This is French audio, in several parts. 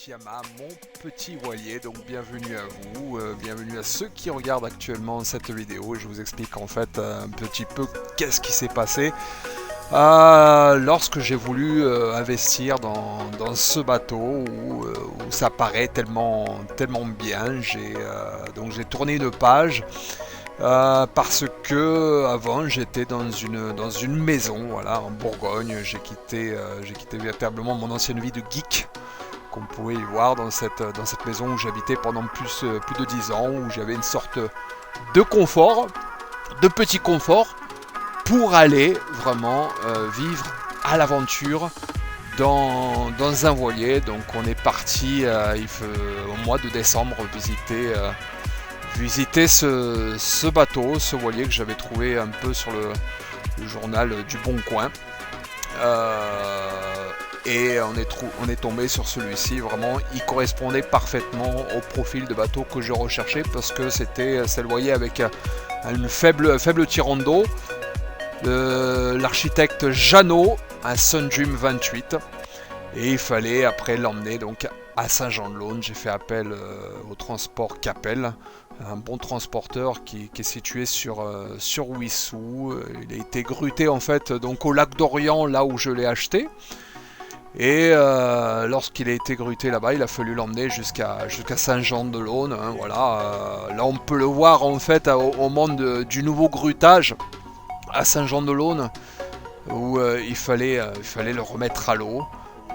Yama, mon petit voilier. Donc bienvenue à vous, bienvenue à ceux qui regardent actuellement cette vidéo. Et je vous explique en fait un petit peu qu'est-ce qui s'est passé lorsque j'ai voulu investir dans ce bateau où ça paraît tellement bien. Donc j'ai tourné une page. Parce que avant j'étais dans une maison, voilà, en Bourgogne. J'ai quitté véritablement mon ancienne vie de geek, qu'on pouvait y voir dans cette maison où j'habitais pendant plus de 10 ans, où j'avais une sorte de confort, de petit confort, pour aller vraiment vivre à l'aventure dans un voilier. Donc on est parti au mois de décembre visiter ce bateau, ce voilier que j'avais trouvé un peu sur le journal du Bon Coin. Et on est tombé sur celui-ci. Vraiment, il correspondait parfaitement au profil de bateau que je recherchais, parce que c'est le voilier avec une faible tirante d'eau. L'architecte Jeannot, un Sundream 28. Et il fallait après l'emmener donc à Saint-Jean-de-Laune. J'ai fait appel au transport Capel, un bon transporteur qui est situé sur Wissous. Il a été gruté en fait donc au lac d'Orient, là où je l'ai acheté. Et lorsqu'il a été gruté là-bas, il a fallu l'emmener jusqu'à Saint-Jean-de-Laune. Hein, voilà. Là, on peut le voir en fait au moment du nouveau grutage à Saint-Jean-de-Laune, où il fallait le remettre à l'eau.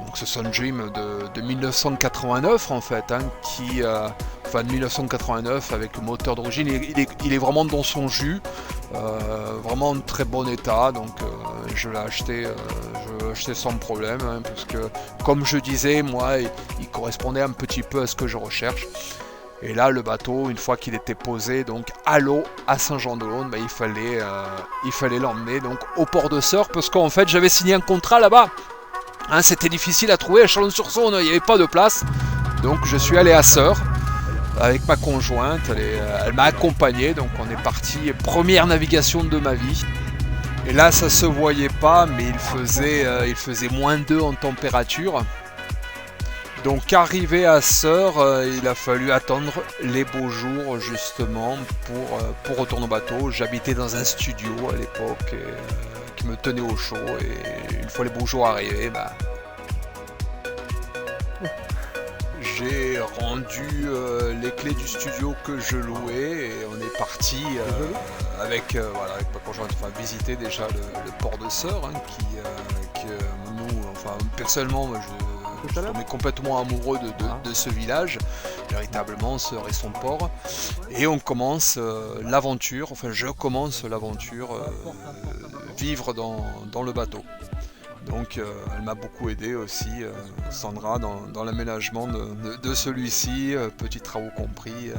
Donc ce Sundream de 1989 en fait, hein, de 1989 avec le moteur d'origine, il est vraiment dans son jus, vraiment en très bon état. Donc je l'ai acheté sans problème, hein, parce que comme je disais, moi, il correspondait un petit peu à ce que je recherche. Et là, le bateau, une fois qu'il était posé donc à l'eau à Saint-Jean-de-Laune, il fallait l'emmener donc au port de Sœurs, parce qu'en fait j'avais signé un contrat là-bas. Hein, c'était difficile à trouver à Chalon-sur-Saône, il n'y avait pas de place. Donc je suis allé à Sœurs avec ma conjointe, elle m'a accompagné. Donc on est parti, première navigation de ma vie. Et là ça se voyait pas, mais il faisait -2 en température. Donc arrivé à Sœurs, il a fallu attendre les beaux jours justement pour retourner au bateau. J'habitais dans un studio à l'époque qui me tenait au chaud, et une fois les beaux jours arrivés, j'ai rendu les clés du studio que je louais, et on est parti avec ma conjointe, visiter déjà le port de Sœurs, hein, personnellement, je tombais complètement amoureux de ce village, véritablement, Sœurs et son port. Et on commence l'aventure, je commence l'aventure, vivre dans le bateau. Donc elle m'a beaucoup aidé aussi, Sandra, dans l'aménagement de celui-ci, petits travaux compris,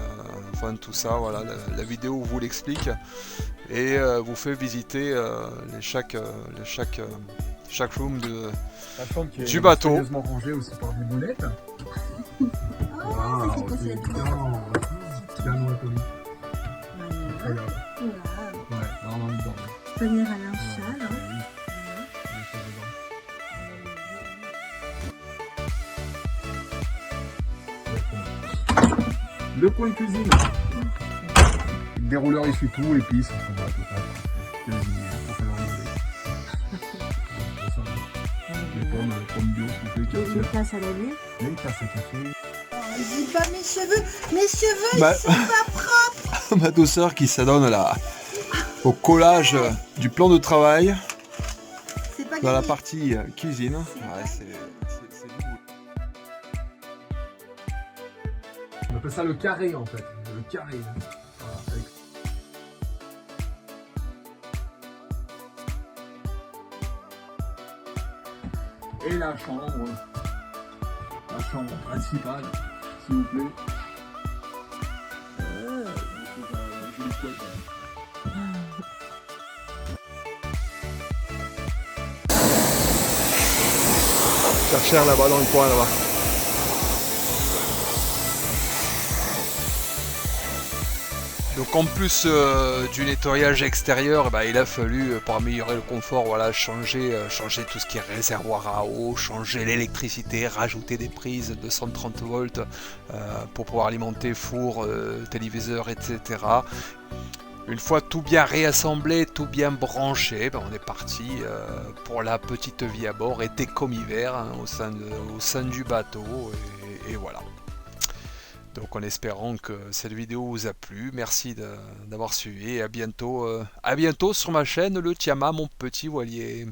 tout ça, voilà, la vidéo vous l'explique, et vous fait visiter chaque room du bateau. Sérieusement rangé aussi par des boulettes. Waouh, c'est bien. Piano atomique. Incroyable. Ouais, vraiment dedans. Panier à linge sale. Le coin cuisine. Dérouleur essuie tout, épices, cuisinier, pour faire rigoler. Les pommes bio, Les tasses à laver. les tasses à café. Dis pas mes cheveux ils sont pas propres. Ma douceur qui s'adonne au collage du plan de travail C'est pas dans la gagné. partie cuisine. Ouais, c'est On appelle ça le carré en fait. Le carré. Voilà, avec... Et la chambre principale, s'il vous plaît. Joli couette, chercher là-bas dans le coin là-bas. Donc en plus du nettoyage extérieur, bah, il a fallu, pour améliorer le confort, voilà, changer tout ce qui est réservoir à eau, changer l'électricité, rajouter des prises de 130 volts pour pouvoir alimenter four, téléviseur, etc. Une fois tout bien réassemblé, tout bien branché, ben on est parti pour la petite vie à bord, été comme hiver, hein, au sein du bateau, et voilà. Donc en espérant que cette vidéo vous a plu, merci d'avoir suivi et à bientôt sur ma chaîne le Tiama, mon petit voilier.